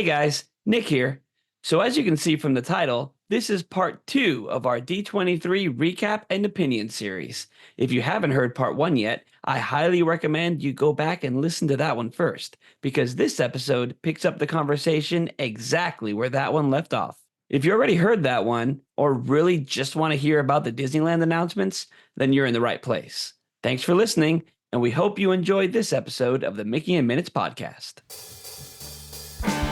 Hey guys, Nick here. So as you can see from the title, this is part 2 of our D23 recap and opinion series. If you haven't heard part 1 yet, I highly recommend you go back and listen to that one first, because this episode picks up the conversation exactly where that one left off. If you already heard that one, or really just want to hear about the Disneyland announcements, then you're in the right place. Thanks for listening, and we hope you enjoyed this episode of the Mickey and Minutes podcast.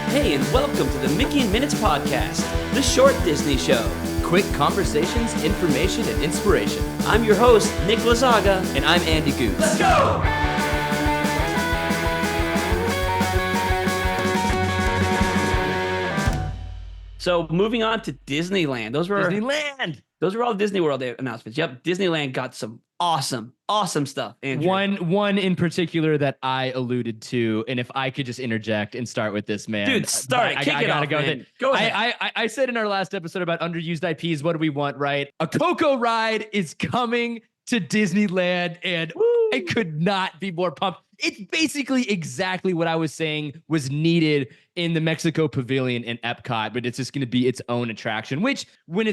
Hey, and welcome to the Mickey and Minutes podcast, the short Disney show. Quick conversations, information, and inspiration. I'm your host, Nick Lazaga. And I'm Andy Gootz. Let's go! So moving on to Disneyland. Those were all Disney World announcements. Yep, Disneyland got some awesome stuff. Andrew. One in particular that I alluded to, and if I could just interject and start with this, man. Dude, start. I gotta go with it. Go ahead. I said in our last episode about underused IPs, what do we want, right? A Coco ride is coming to Disneyland, and I could not be more pumped. It's basically exactly what I was saying was needed in the Mexico Pavilion in Epcot, but it's just going to be its own attraction, which when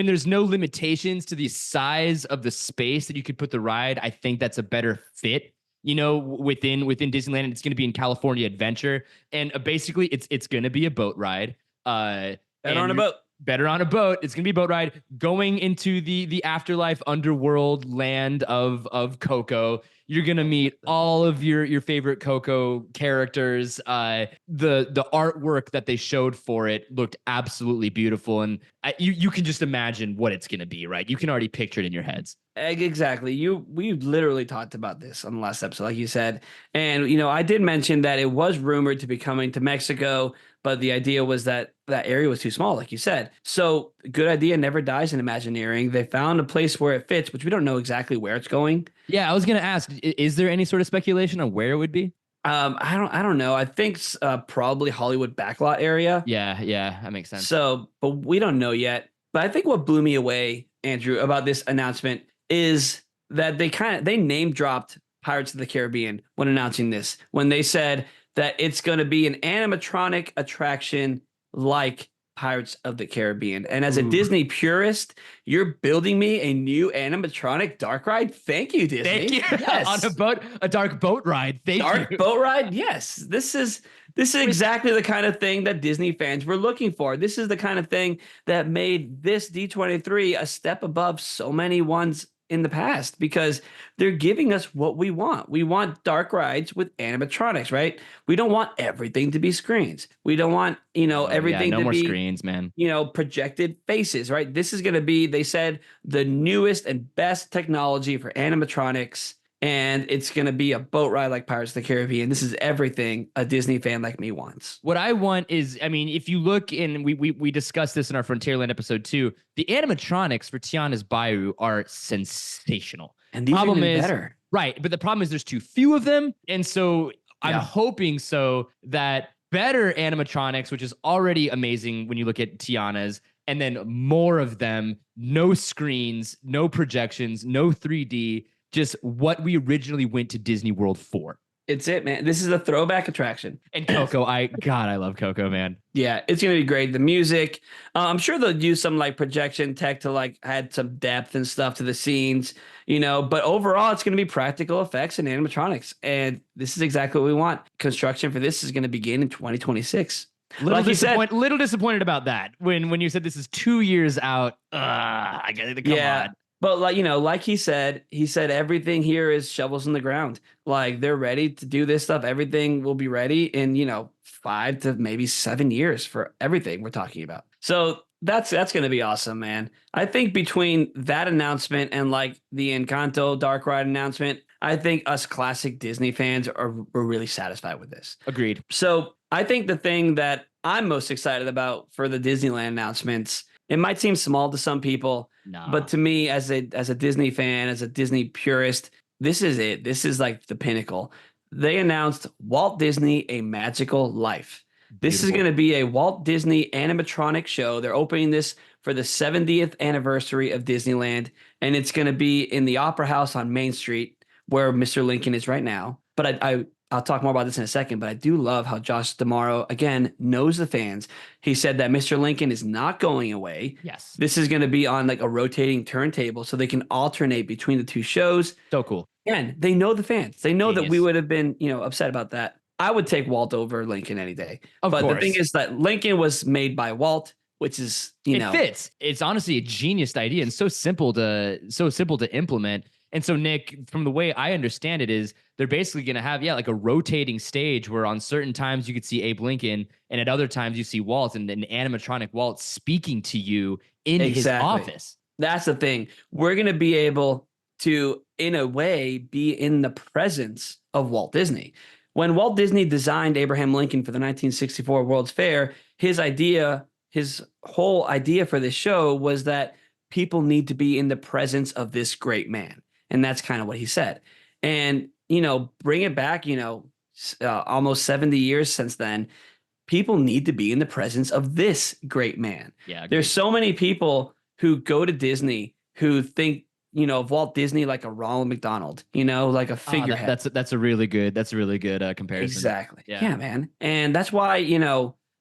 there's no limitations to the size of the space that you could put the ride, I think that's a better fit, within Disneyland. It's going to be in California Adventure, and basically it's going to be a boat ride. Better on a boat. Better on a boat. It's going to be a boat ride going into the afterlife underworld land of Coco. You're going to meet all of your favorite Coco characters. The artwork that they showed for it looked absolutely beautiful. And you can just imagine what it's going to be, right? You can already picture it in your heads. Exactly. We literally talked about this on the last episode, like you said. And, I did mention that it was rumored to be coming to Mexico, but the idea was that area was too small, like you said. So good idea never dies in Imagineering. They found a place where it fits, which we don't know exactly where it's going. Yeah, I was going to ask, is there any sort of speculation on where it would be? I don't know. I think probably Hollywood backlot area. Yeah, that makes sense. So, but we don't know yet. But I think what blew me away, Andrew, about this announcement is that they name dropped Pirates of the Caribbean when announcing this, when they said that it's going to be an animatronic attraction like Pirates of the Caribbean. And as a Disney purist, you're building me a new animatronic dark ride. Thank you, Disney. Thank you. Yes. On a boat, a dark boat ride. Dark boat ride. Yes. This is exactly the kind of thing that Disney fans were looking for. This is the kind of thing that made this D23 a step above so many ones in the past, because they're giving us what we want. We want dark rides with animatronics, right? We don't want everything to be screens. We don't want, everything to more be screens, man. Projected faces, right? This is going to be, they said, the newest and best technology for animatronics. And it's going to be a boat ride like Pirates of the Caribbean. This is everything a Disney fan like me wants. What I want is, if you look in, we discussed this in our Frontierland episode 2, the animatronics for Tiana's Bayou are sensational. And these are even better. Right. But the problem is there's too few of them. And so I'm hoping that better animatronics, which is already amazing when you look at Tiana's, and then more of them, no screens, no projections, no 3D, just what we originally went to Disney World for. It's it, man. This is a throwback attraction. And Coco, I love Coco, man. Yeah, it's going to be great. The music, I'm sure they'll use some projection tech to add some depth and stuff to the scenes, but overall it's going to be practical effects and animatronics. And this is exactly what we want. Construction for this is going to begin in 2026. Little disappointed about that. When you said this is 2 years out, I get it. Come on. But like he said everything here is shovels in the ground. They're ready to do this stuff. Everything will be ready in 5 to maybe 7 years for everything we're talking about. So that's going to be awesome, man. I think between that announcement and the Encanto dark ride announcement, I think us classic Disney fans are really satisfied with this. Agreed. So I think the thing that I'm most excited about for the Disneyland announcements, it might seem small to some people, but to me, as a Disney fan, as a Disney purist, this is it. This is the pinnacle. They announced Walt Disney: A Magical Life. This is going to be a Walt Disney animatronic show. They're opening this for the 70th anniversary of Disneyland, and it's going to be in the Opera House on Main Street, where Mr. Lincoln is right now. But I'll talk more about this in a second, but I do love how Josh D'Amaro, again, knows the fans. He said that Mr. Lincoln is not going away. Yes. This is going to be on like a rotating turntable so they can alternate between the two shows. So cool. And they know the fans. They know that we Genius. would have been, upset about that. I would take Walt over Lincoln any day. Of but course. the thing is that Lincoln was made by Walt, which is, it fits. It's honestly a genius idea and so simple to implement. And so, Nick, from the way I understand it is they're basically going to have, like a rotating stage where on certain times you could see Abe Lincoln and at other times you see Walt and an animatronic Walt speaking to you in his office. That's the thing. We're going to be able to, in a way, be in the presence of Walt Disney. When Walt Disney designed Abraham Lincoln for the 1964 World's Fair, his whole idea for this show was that people need to be in the presence of this great man. And that's kind of what he said. And, bring it back, almost 70 years since then, people need to be in the presence of this great man. Yeah, there's so many people who go to Disney who think, of Walt Disney like a Ronald McDonald, like a figurehead. That's a really good comparison. Exactly. Yeah, man. And that's why,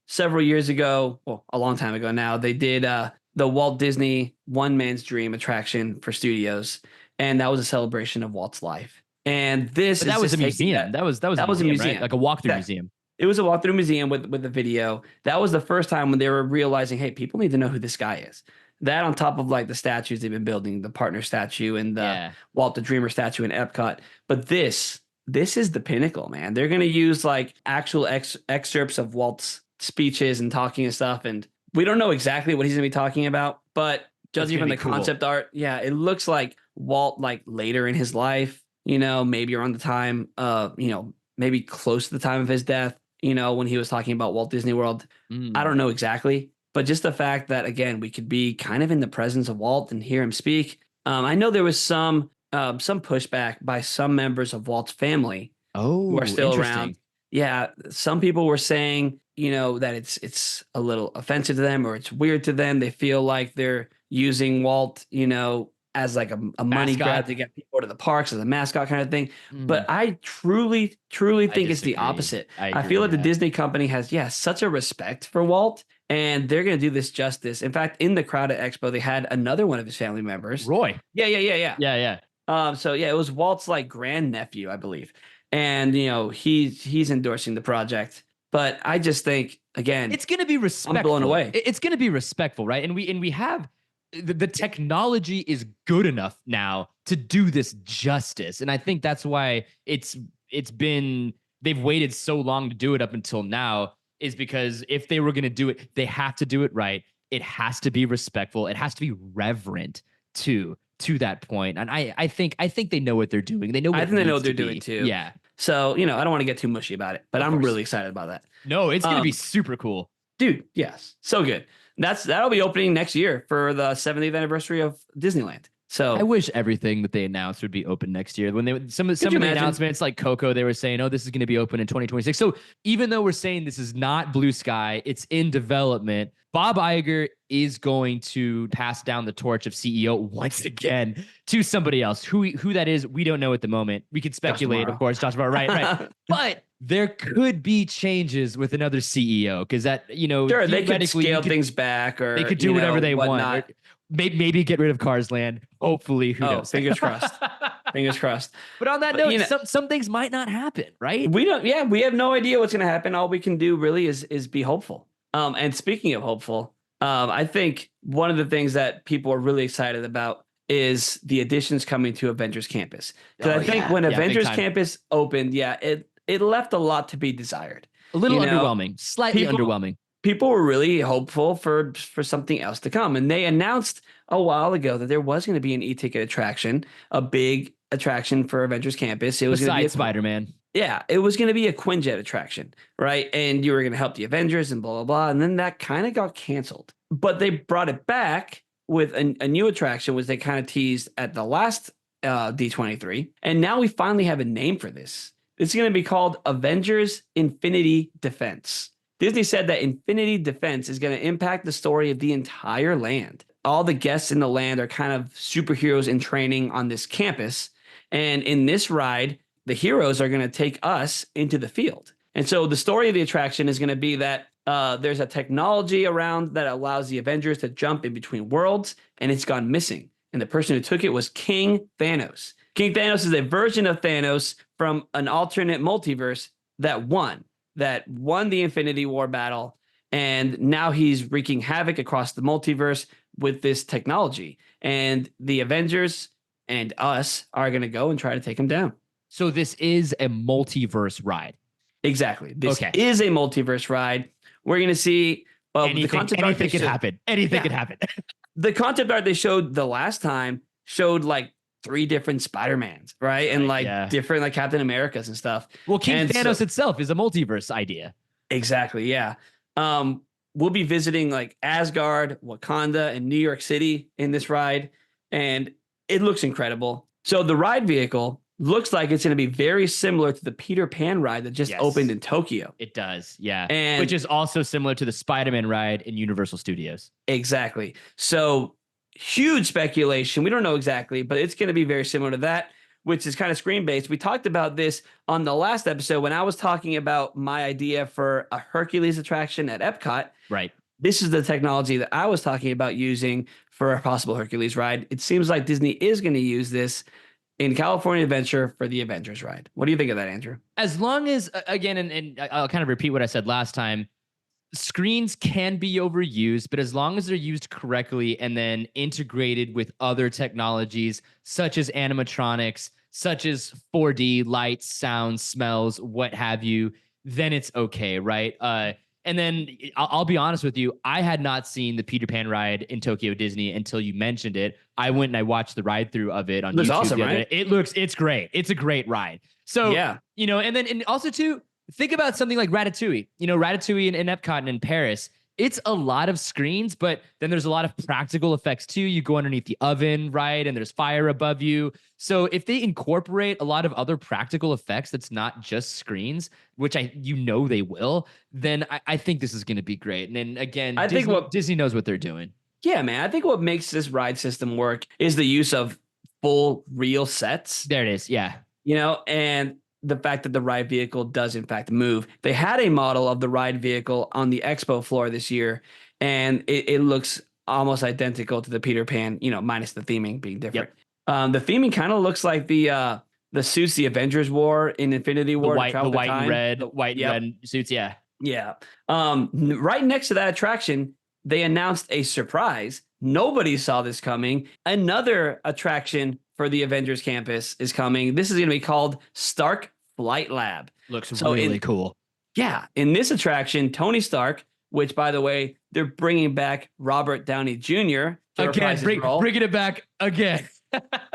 several years ago, well, a long time ago now, they did the Walt Disney One Man's Dream attraction for studios. And that was a celebration of Walt's life. And that was a museum. That was a museum, right? Like a walkthrough museum. It was a walkthrough museum with the video. That was the first time when they were realizing, hey, people need to know who this guy is. That on top of like the statues they've been building, the partner statue and the Walt the Dreamer statue in Epcot. But this is the pinnacle, man. They're going to use like actual excerpts of Walt's speeches and talking and stuff. And we don't know exactly what he's going to be talking about, but judging from the concept art, it looks like Walt like later in his life, maybe around the time, maybe close to the time of his death, when he was talking about Walt Disney World. I don't know exactly, but just the fact that, again, we could be kind of in the presence of Walt and hear him speak. I know there was some pushback by some members of Walt's family who are still around. Yeah, some people were saying, that it's a little offensive to them or it's weird to them. They feel like they're using Walt, as like a money grab to get people to the parks as a mascot kind of thing. But I truly think it's the opposite. I feel like the Disney company has, such a respect for Walt, and they're going to do this justice. In fact, in the crowd at Expo, they had another one of his family members. Roy. Yeah. Yeah. It was Walt's like grandnephew, I believe. And, he's endorsing the project. But I just think, again, it's going to be respectful. I'm blown away. It's going to be respectful, right? And we have the technology is good enough now to do this justice. And I think that's why they've waited so long to do it up until now, is because if they were going to do it, they have to do it right. It has to be respectful. It has to be reverent to that point. And I think they know what they're doing. They know what they're doing too. Yeah. So, I don't want to get too mushy about it, but I'm really excited about that. No, it's going to be super cool. Dude, yes. So good. That'll be opening next year for the 70th anniversary of Disneyland. So I wish everything that they announced would be open next year. When some of the announcements, like Coco, they were saying, "Oh, this is going to be open in 2026." So even though we're saying this is not blue sky, it's in development. Bob Iger is going to pass down the torch of CEO once again to somebody else. Who that is, we don't know at the moment. We could speculate, of course. Josh D'Amaro, right. But there could be changes with another CEO because that, sure, they could scale things back, or they could do whatever they want. Maybe get rid of Cars Land. Hopefully, who knows? Fingers crossed. Fingers crossed. But on that note, some things might not happen, right? We don't. Yeah, we have no idea what's going to happen. All we can do really is be hopeful. And speaking of hopeful, I think one of the things that people are really excited about is the additions coming to Avengers Campus. Because I think when Avengers Campus opened, it left a lot to be desired. A little underwhelming, slightly underwhelming. People were really hopeful for something else to come. And they announced a while ago that there was going to be an e-ticket attraction, a big attraction for Avengers Campus. It was going to be Spider-Man. Yeah, it was going to be a Quinjet attraction, right? And you were going to help the Avengers and blah, blah, blah. And then that kind of got canceled. But they brought it back with a new attraction, which they kind of teased at the last D23. And now we finally have a name for this. It's going to be called Avengers Infinity Defense. Disney said that Infinity Defense is going to impact the story of the entire land. All the guests in the land are kind of superheroes in training on this campus. And in this ride, the heroes are going to take us into the field. And so the story of the attraction is going to be that there's a technology around that allows the Avengers to jump in between worlds, and it's gone missing. And the person who took it was King Thanos. King Thanos is a version of Thanos from an alternate multiverse that won the Infinity War battle. And now he's wreaking havoc across the multiverse with this technology. And the Avengers and us are going to go and try to take him down. So this is a multiverse ride. Exactly. This is a multiverse ride. We're going to see anything, the concept art could happen. Anything could happen. The concept art they showed the last time showed like 3 different Spider-Mans, right? And like different like Captain Americas and stuff. Well, King Thanos itself is a multiverse idea. Exactly. Yeah. We'll be visiting like Asgard, Wakanda, and New York City in this ride. And it looks incredible. So the ride vehicle looks like it's going to be very similar to the Peter Pan ride that just opened in Tokyo. It does, yeah. And which is also similar to the Spider-Man ride in Universal Studios. Exactly. So huge speculation. We don't know exactly, but it's going to be very similar to that, which is kind of screen-based. We talked about this on the last episode when I was talking about my idea for a Hercules attraction at Epcot. Right. This is the technology that I was talking about using for a possible Hercules ride. It seems like Disney is going to use this in California Adventure for the Avengers ride. What do you think of that, Andrew? As long as, again, and I'll kind of repeat what I said last time, screens can be overused, but as long as they're used correctly and then integrated with other technologies such as animatronics, such as 4D, lights, sounds, smells, what have you, then it's okay, right? And then I'll be honest with you, I had not seen the Peter Pan ride in Tokyo Disney until you mentioned it. I went and I watched the ride through of it on YouTube. Awesome, right? It's great. It's a great ride. So, and also too, think about something like Ratatouille. Ratatouille in Epcot and in Paris, it's a lot of screens, but then there's a lot of practical effects too. You go underneath the oven, right? And there's fire above you. So if they incorporate a lot of other practical effects that's not just screens, which they will, then I think this is going to be great. And then again, Disney knows what they're doing. Yeah, man. I think what makes this ride system work is the use of full real sets. There it is. Yeah. And the fact that the ride vehicle does in fact move. They had a model of the ride vehicle on the expo floor this year, and it looks almost identical to the Peter Pan, minus the theming being different. Yep. The theming kind of looks like the suits the Avengers wore in Infinity War. The white and red suits. Yeah. Yeah. Right next to that attraction, they announced a surprise. Nobody saw this coming. Another attraction for the Avengers campus is coming. This is going to be called Stark Flight Lab. Looks really cool. Yeah. In this attraction, Tony Stark, which, by the way, they're bringing back Robert Downey Jr. Again, bringing it back again.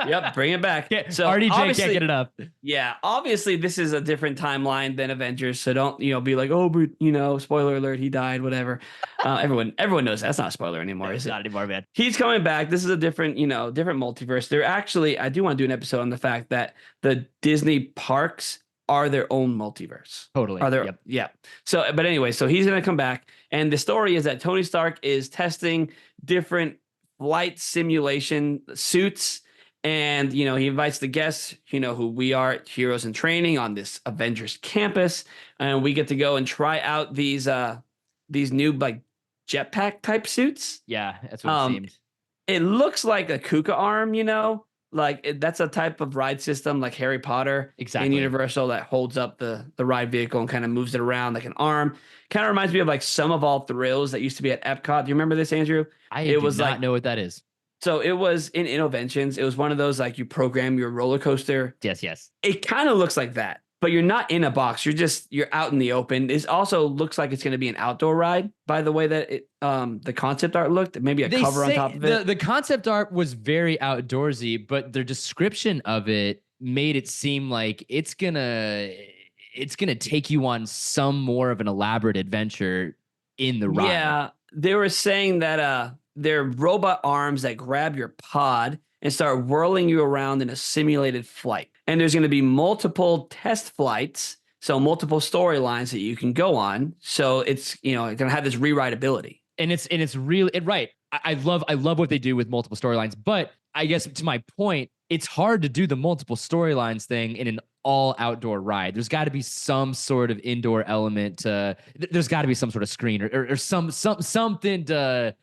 Yep, bring it back. So RDJ can't get it up. Yeah, obviously this is a different timeline than Avengers, so don't be like, oh, but spoiler alert, he died, whatever. Everyone knows that's not a spoiler anymore. It's not anymore, man. He's coming back. This is a different multiverse. They're actually, I do want to do an episode on the fact that the Disney parks are their own multiverse. Totally. Yeah. So, but anyway, so he's gonna come back, and the story is that Tony Stark is testing different flight simulation suits. And, he invites the guests, who we are, heroes in training on this Avengers campus. And we get to go and try out these new like jetpack type suits. Yeah, that's what it seemed. It looks like a Kuka arm, that's a type of ride system like Harry Potter in Universal that holds up the ride vehicle and kind of moves it around like an arm. Kind of reminds me of like Some of All Thrills that used to be at Epcot. Do you remember this, Andrew? I do not know what that is. So it was in Innoventions. It was one of those, like, you program your roller coaster. Yes. It kind of looks like that, but you're not in a box. You're out in the open. It also looks like it's going to be an outdoor ride, by the way that the concept art looked. Maybe a cover on top of it. The concept art was very outdoorsy, but their description of it made it seem like it's gonna take you on some more of an elaborate adventure in the ride. Yeah, they were saying that they're robot arms that grab your pod and start whirling you around in a simulated flight. And there's going to be multiple test flights, so multiple storylines that you can go on. So it's, going to have this rewritability. And it's really right. I love what they do with multiple storylines, but I guess to my point, it's hard to do the multiple storylines thing in an all outdoor ride. There's got to be some sort of indoor element there's got to be some sort of screen or something to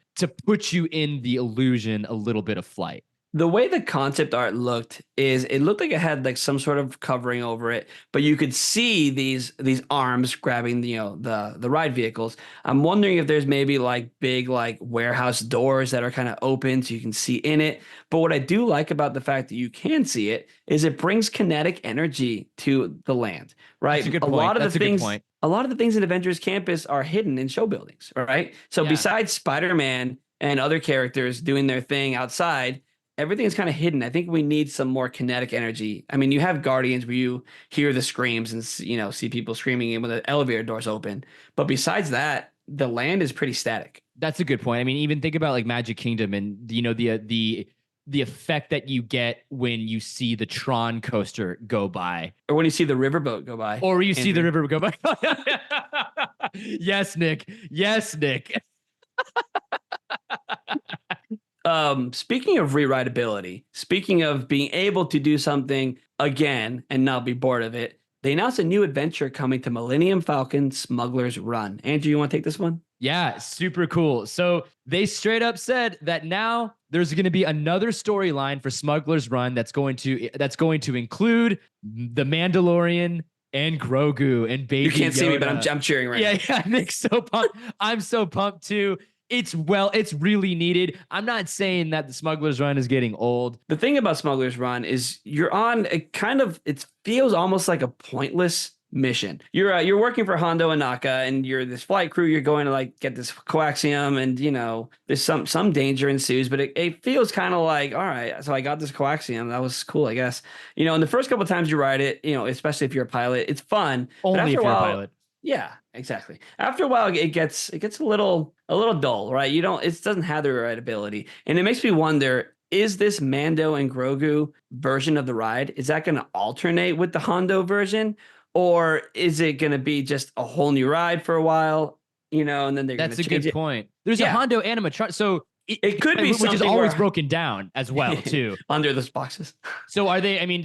put you in the illusion a little bit of flight. The way the concept art looked is it looked like it had like some sort of covering over it, but you could see these arms grabbing the ride vehicles. I'm wondering if there's maybe like big like warehouse doors that are kind of open so you can see in it. But what I do like about the fact that you can see it is it brings kinetic energy to the land, right? That's a good point. That's a good point. A lot of the things in Avengers Campus are hidden in show buildings, right? So besides Spider-Man and other characters doing their thing outside, everything is kind of hidden. I think we need some more kinetic energy. I mean, you have Guardians where you hear the screams and see people screaming when the elevator doors open. But besides that, the land is pretty static. That's a good point. I mean, even think about like Magic Kingdom and the effect that you get when you see the Tron coaster go by, or when you see the riverboat go by, or you see the river go by. Yes, Nick. Yes, Nick. Speaking of rewritability, speaking of being able to do something again and not be bored of it, they announced a new adventure coming to Millennium Falcon Smuggler's Run. Andrew, you want to take this one? Yeah, super cool. So they straight up said that now there's going to be another storyline for Smuggler's Run that's going to include the Mandalorian and Grogu and Baby Yoda. You can't see me, but I'm cheering right now. Yeah, Nick's so pumped. I'm so pumped too. It's really needed. I'm not saying that the Smuggler's Run is getting old. The thing about Smuggler's Run is you're on it feels almost like a pointless mission. You're working for Hondo and Naka, and you're this flight crew. You're going to like get this coaxium, and there's some danger ensues, but it feels kind of like, all right, so I got this coaxium. That was cool, I guess. And the first couple of times you ride it, especially if you're a pilot, it's fun. Only if you're a pilot. Yeah, exactly. After a while, it gets a little dull, right? It doesn't have the rewritability, and it makes me wonder: is this Mando and Grogu version of the ride, is that going to alternate with the Hondo version, or is it going to be just a whole new ride for a while? And then they're going to change it. That's a good point. There's a Hondo animatronic, so it could be, which is always broken down as well too under those boxes. So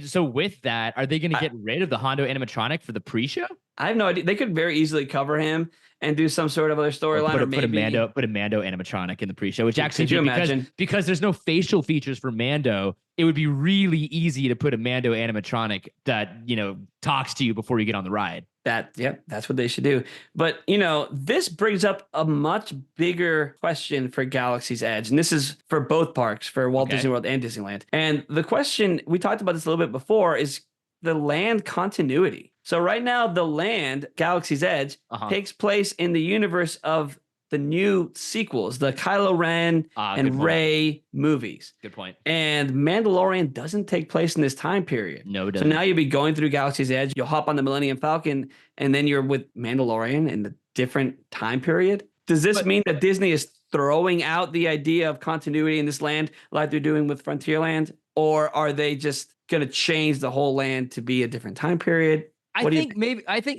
so with that, are they going to get rid of the Hondo animatronic for the pre-show? I have no idea. They could very easily cover him and do some sort of other storyline, or maybe put a Mando animatronic in the pre-show, which actually, could you imagine? Because there's no facial features for Mando, it would be really easy to put a Mando animatronic that talks to you before you get on the ride. That's what they should do. But this brings up a much bigger question for Galaxy's Edge, and this is for both parks, for Walt Disney World and Disneyland. And the question, we talked about this a little bit before, is the land continuity. So right now, the land, Galaxy's Edge, takes place in the universe of the new sequels, the Kylo Ren and Rey movies. Good point. And Mandalorian doesn't take place in this time period. No, it doesn't. So now you'll be going through Galaxy's Edge, you'll hop on the Millennium Falcon, and then you're with Mandalorian in the different time period. Does this mean that Disney is throwing out the idea of continuity in this land like they're doing with Frontierland? Or are they just going to change the whole land to be a different time period? I think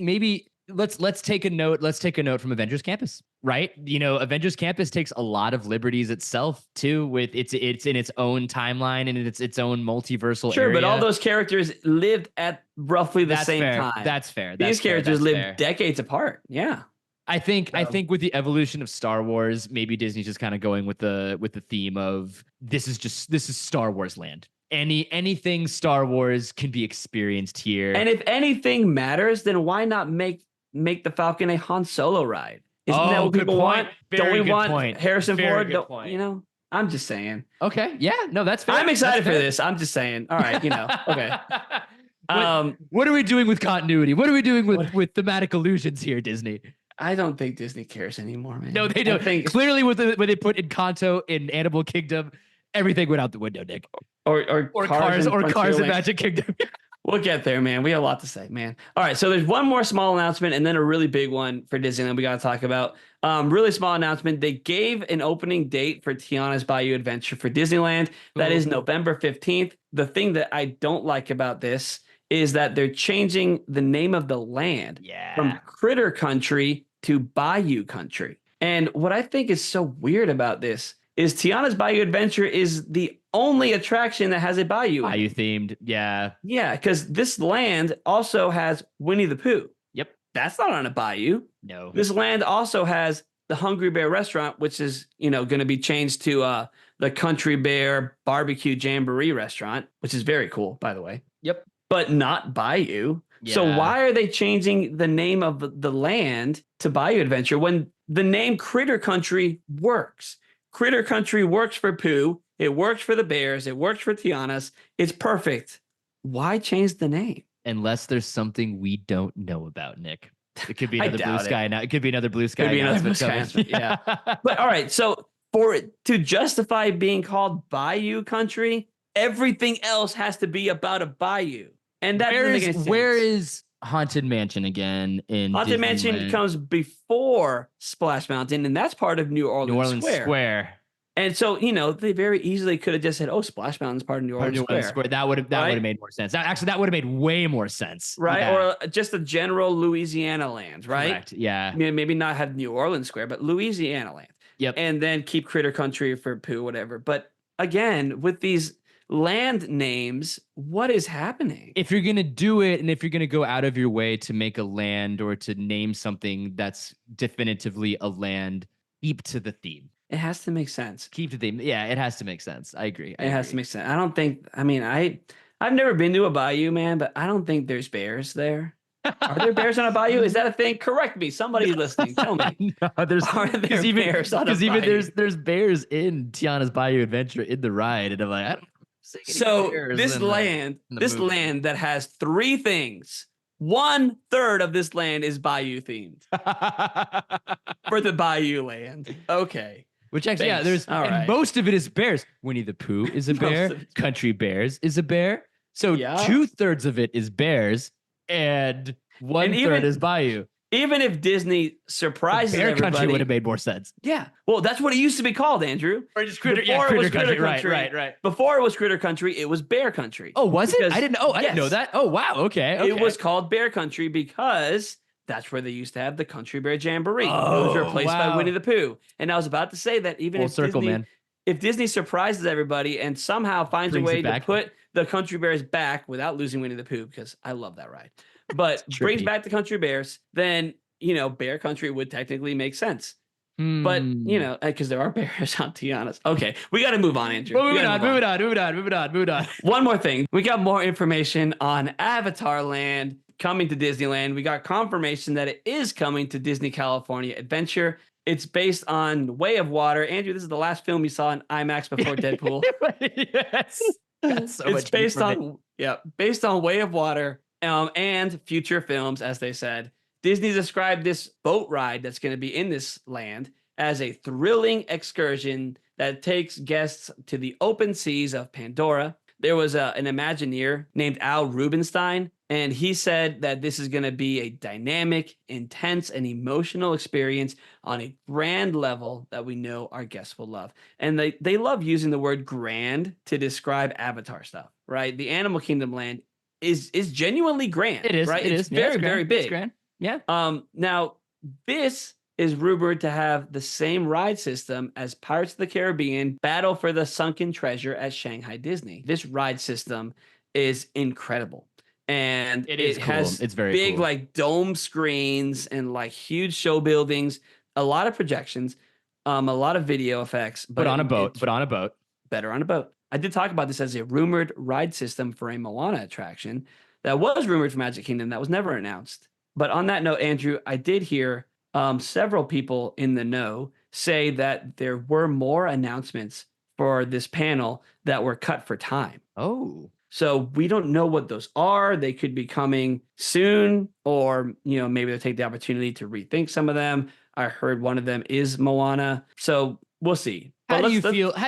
maybe let's take a note. Let's take a note from Avengers Campus, right? Avengers Campus takes a lot of liberties itself too, with it's in its own timeline and its own multiversal area. But all those characters lived at roughly the same time. That's fair. These characters lived decades apart. Yeah. I think with the evolution of Star Wars, maybe Disney's just kind of going with the theme of this is Star Wars land. Anything Star Wars can be experienced here. And if anything matters, then why not make the Falcon a Han Solo ride? Isn't that what people want? Don't we want Harrison Ford? I'm just saying. Okay. Yeah. No, that's fair. I'm excited for this. I'm just saying. All right. Okay. What are we doing with continuity? What are we doing with thematic illusions here, Disney? I don't think Disney cares anymore, man. No, they don't. Clearly, when they put Encanto in Animal Kingdom, everything went out the window, Nick. Or Cars in Magic Kingdom. We'll get there, man. We have a lot to say, man. All right, so there's one more small announcement and then a really big one for Disneyland we got to talk about. Really small announcement. They gave an opening date for Tiana's Bayou Adventure for Disneyland. That is November 15th. The thing that I don't like about this is that they're changing the name of the land from Critter Country to Bayou Country. And what I think is so weird about this is Tiana's Bayou Adventure is the only attraction that has a bayou. Bayou themed. Yeah. Yeah, because this land also has Winnie the Pooh. Yep. That's not on a bayou. No. This land also has the Hungry Bear restaurant, which is, going to be changed to the Country Bear Barbecue Jamboree restaurant, which is very cool, by the way. Yep. But not bayou. Yeah. So why are they changing the name of the land to Bayou Adventure when the name Critter Country works? Critter Country works for Pooh. It works for the bears. It works for Tiana's. It's perfect. Why change the name? Unless there's something we don't know about, Nick. It could be I another blue doubt sky. it. Now it could be another blue sky. Could be another blue sky announcement, yeah. But all right, so for it to justify being called Bayou Country, everything else has to be about a bayou. And that doesn't make any sense. Where is Haunted Mansion again in Haunted Mansion Disneyland? comes before Splash Mountain, and that's part of New Orleans Square. And so, they very easily could have just said, "Oh, Splash Mountain's part of New Orleans Square." That would have made more sense. That would have made way more sense. Right? Yeah. Or just a general Louisiana land, right? Correct. Yeah. Maybe not have New Orleans Square, but Louisiana land. Yep. And then keep Critter Country for Pooh, whatever. But again, with these land names, what is happening? If you're going to do it, and if you're going to go out of your way to make a land or to name something that's definitively a land, keep to the theme. It has to make sense. Keep the theme. Yeah, it has to make sense. I agree. It has to make sense. I've never been to a bayou, man, but I don't think there's bears there. Are there bears on a bayou? Is that a thing? Correct me. Somebody listening, tell me. No, there's bears on a bayou? Even there's bears in Tiana's Bayou Adventure in the ride, and I'm like, I don't see any so bears this in land, land that has three things. 1/3 of this land is bayou themed for the bayou land. Okay. Which actually, Thanks. Right. Most of it is bears. Winnie the Pooh is a bear. Country Bears is a bear. So 2/3 of it is bears, and 1/3 is bayou. Even if Disney surprises Bear everybody, Country would have made more sense. Yeah. Well, that's what it used to be called, Andrew. Or just Critter Country. Right. Before it was Critter Country, it was Bear Country. Oh, was it? I didn't know that. Oh, wow. Okay. It was called Bear Country because that's where they used to have the Country Bear Jamboree. It was replaced by Winnie the Pooh. And I was about to say that even if Disney surprises everybody and somehow finds a way to put the Country Bears back without losing Winnie the Pooh, because I love that ride, but brings back the Country Bears, then, Bear Country would technically make sense. But, because there are bears on Tiana's. Okay, we got to move on, Andrew. Moving on. One more thing. We got more information on Avatar Land coming to Disneyland. We got confirmation that it is coming to Disney California Adventure. It's based on Way of Water. Andrew, this is the last film you saw in IMAX before Deadpool. Yes. It's based on Way of Water and future films, as they said. Disney described this boat ride that's going to be in this land as a thrilling excursion that takes guests to the open seas of Pandora. There was an Imagineer named Al Rubenstein, and he said that this is going to be a dynamic, intense, and emotional experience on a grand level that we know our guests will love. And they love using the word grand to describe Avatar stuff, right? The Animal Kingdom land is genuinely grand. It is, right? It's very, very big. It's grand. Yeah. Now, this is rumored to have the same ride system as Pirates of the Caribbean Battle for the Sunken Treasure at Shanghai Disney. This ride system is incredible. And it has it's very big, cool. like dome screens and like huge show buildings, a lot of projections, a lot of video effects. But on a boat. Better on a boat. I did talk about this as a rumored ride system for a Moana attraction that was rumored for Magic Kingdom that was never announced. But on that note, Andrew, I did hear several people in the know say that there were more announcements for this panel that were cut for time. Oh. So we don't know what those are. They could be coming soon, or, maybe they'll take the opportunity to rethink some of them. I heard one of them is Moana. So we'll see. How do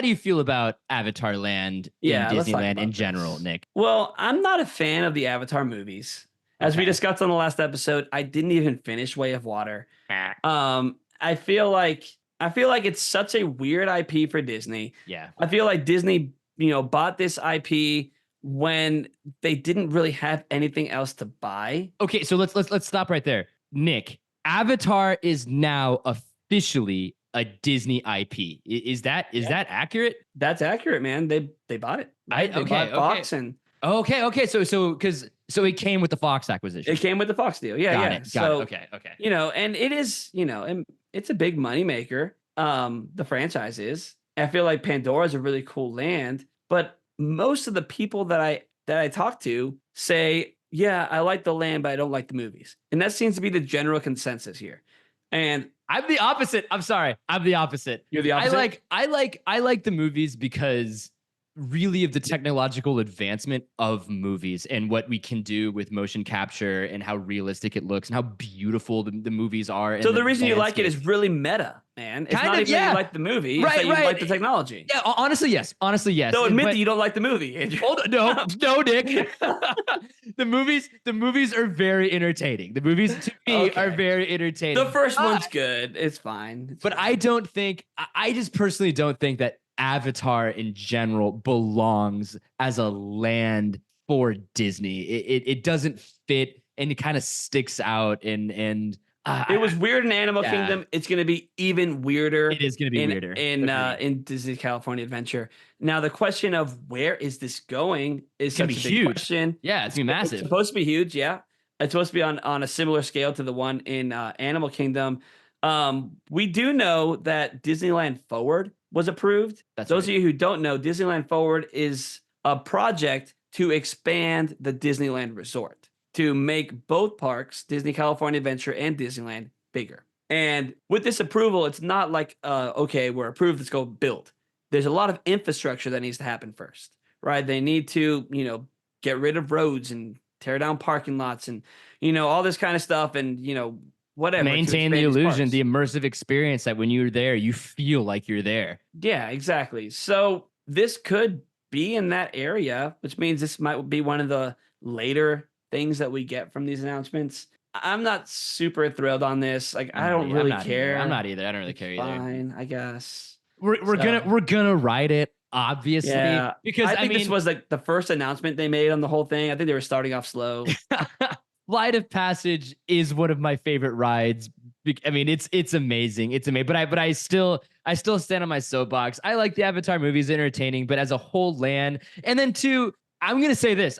you feel about Avatar Land in Disneyland in general, Nick? Well, I'm not a fan of the Avatar movies. As we discussed on the last episode, I didn't even finish Way of Water. I feel like it's such a weird IP for Disney. Yeah. I feel like Disney, bought this IP when they didn't really have anything else to buy. Okay, so let's stop right there. Nick, Avatar is now officially a Disney IP. Is that accurate? That's accurate, man. They bought it. Right? They bought Fox and okay. So it came with the Fox acquisition. It came with the Fox deal. Yeah, Got yeah. it. So Okay. and it is, and it's a big moneymaker. The franchise is. I feel like Pandora is a really cool land, but most of the people that I talk to say, yeah, I like the land, but I don't like the movies. And that seems to be the general consensus here. And I'm the opposite. I'm sorry. I'm the opposite. You're the opposite. I like the movies because really of the technological advancement of movies and what we can do with motion capture and how realistic it looks and how beautiful the movies are. So the reason you like it is really meta, man. It's not even that you like the movie. It's that you like the technology. Yeah, honestly, yes. So admit that you don't like the movie, Andrew. No, Nick. The movies are very entertaining. The movies to me are very entertaining. The first one's good. It's fine. But I just personally don't think that Avatar in general belongs as a land for Disney. It doesn't fit, and it kind of sticks out. And it was weird in Animal Kingdom. It's going to be even weirder. It is going to be weirder in Disney California Adventure. Now the question of where is this going is such a big huge question. Yeah, it's gonna be massive. It's supposed to be huge. Yeah, it's supposed to be on a similar scale to the one in Animal Kingdom. We do know that Disneyland Forward was approved. Those of you who don't know, Disneyland Forward is a project to expand the Disneyland Resort, to make both parks, Disney California Adventure and Disneyland, bigger. And with this approval, it's not like, okay, we're approved, let's go build. There's a lot of infrastructure that needs to happen first, right? They need to, get rid of roads and tear down parking lots and, all this kind of stuff. And, whatever. Maintain the illusion, the immersive experience that when you're there, you feel like you're there. Yeah, exactly. So this could be in that area, which means this might be one of the later things that we get from these announcements. I'm not super thrilled on this. Like, I don't really care. I'm not either. I don't really care either. Fine, I guess. We're gonna write it, obviously. Yeah, because I think this was like the first announcement they made on the whole thing. I think they were starting off slow. Flight of Passage is one of my favorite rides. I mean, it's amazing. It's amazing. But I still stand on my soapbox. I like the Avatar movies, entertaining, but as a whole land. And then two, I'm gonna say this.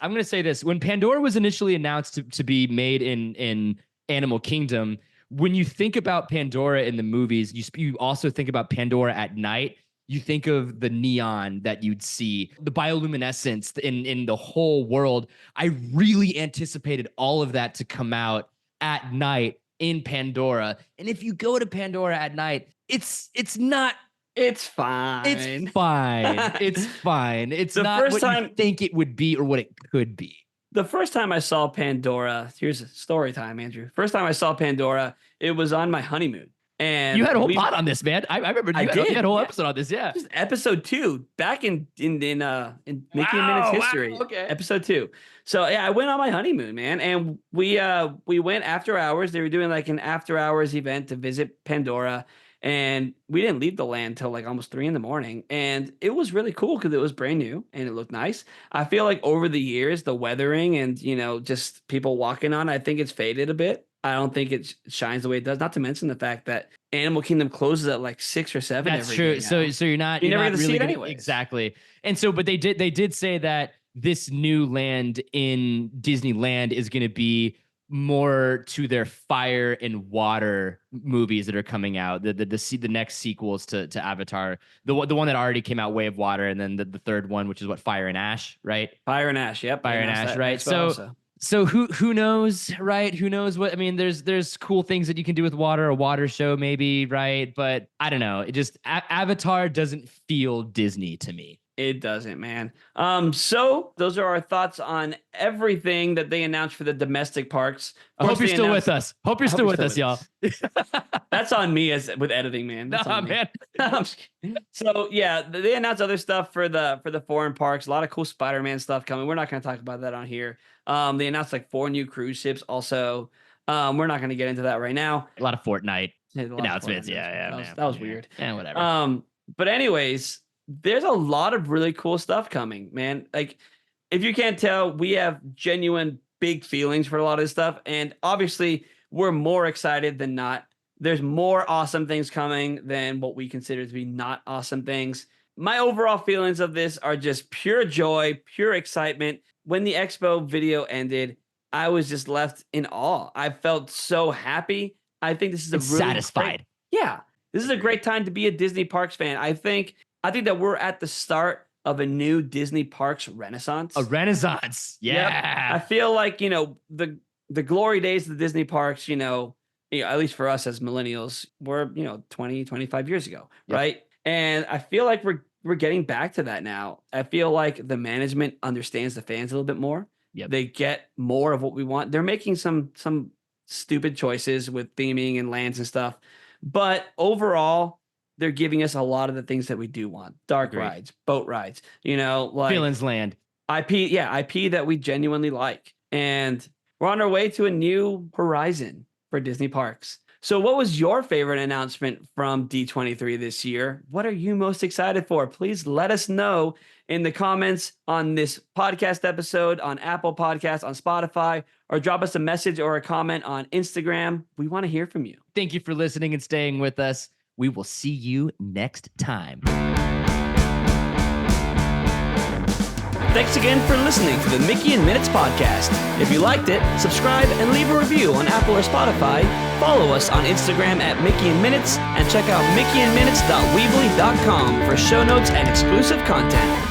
When Pandora was initially announced to be made in Animal Kingdom, when you think about Pandora in the movies, you also think about Pandora at night. You think of the neon that you'd see, the bioluminescence in the whole world. I really anticipated all of that to come out at night in Pandora. And if you go to Pandora at night, it's not. It's fine. It's fine. It's fine. It's the not first what time, you think it would be or what it could be. The first time I saw Pandora, here's a story time, Andrew. First time I saw Pandora, it was on my honeymoon. And you had a whole pod on this, man. I remember you had a whole episode on this. Yeah, just episode 2 back in Mickey and Minutes history. Okay, episode 2. So yeah, I went on my honeymoon, man, and we went after hours. They were doing like an after hours event to visit Pandora, and we didn't leave the land till like almost 3 a.m. And it was really cool because it was brand new and it looked nice. I feel like over the years, the weathering and just people walking on, I think it's faded a bit. I don't think it shines the way it does. Not to mention the fact that Animal Kingdom closes at like 6 or 7. That's true. So you're never going to really see it anyway. Exactly. And so, but they did say that this new land in Disneyland is going to be more to their fire and water movies that are coming out. The next sequels to Avatar. The one that already came out, Way of Water, and then the third one, which is what, Fire and Ash, right? Fire and Ash. Yep. Fire and Ash. Right. So who knows, right? Who knows what? I mean, there's cool things that you can do with water, a water show maybe, right? But I don't know. It just Avatar doesn't feel Disney to me. It doesn't, man. So those are our thoughts on everything that they announced for the domestic parks. I hope you're still with us. Hope you're still with us, y'all. That's on me with editing, man. That's on me. Man. So yeah, they announced other stuff for the foreign parks. A lot of cool Spider-Man stuff coming. We're not going to talk about that on here. They announced like 4 new cruise ships. Also, we're not going to get into that right now. A lot of Fortnite announcements. Yeah, that was weird. Yeah, whatever. But anyways, there's a lot of really cool stuff coming, man. Like, if you can't tell, we have genuine big feelings for a lot of this stuff. And obviously, we're more excited than not there's more awesome things coming than what we consider to be not awesome things. My overall feelings of this are just pure joy, pure excitement. When the expo video ended, I was just left in awe. I felt so happy. I think this is a It's really satisfied. this is a great time to be a Disney Parks fan. I think that we're at the start of a new Disney Parks renaissance. A renaissance. Yeah. Yep. I feel like, the glory days of the Disney Parks, at least for us as millennials, were, 20, 25 years ago, right? And I feel like we're getting back to that now. I feel like the management understands the fans a little bit more. They get more of what we want. They're making some stupid choices with theming and lands and stuff, but overall, they're giving us a lot of the things that we do want. Dark rides, boat rides, like Feelings Land. IP that we genuinely like. And we're on our way to a new horizon for Disney Parks. So what was your favorite announcement from D23 this year? What are you most excited for? Please let us know in the comments on this podcast episode, on Apple Podcasts, on Spotify, or drop us a message or a comment on Instagram. We want to hear from you. Thank you for listening and staying with us. We will see you next time. Thanks again for listening to the Mickey in Minutes podcast. If you liked it, subscribe and leave a review on Apple or Spotify. Follow us on Instagram at Mickey in Minutes and check out mickeyinminutes.weebly.com for show notes and exclusive content.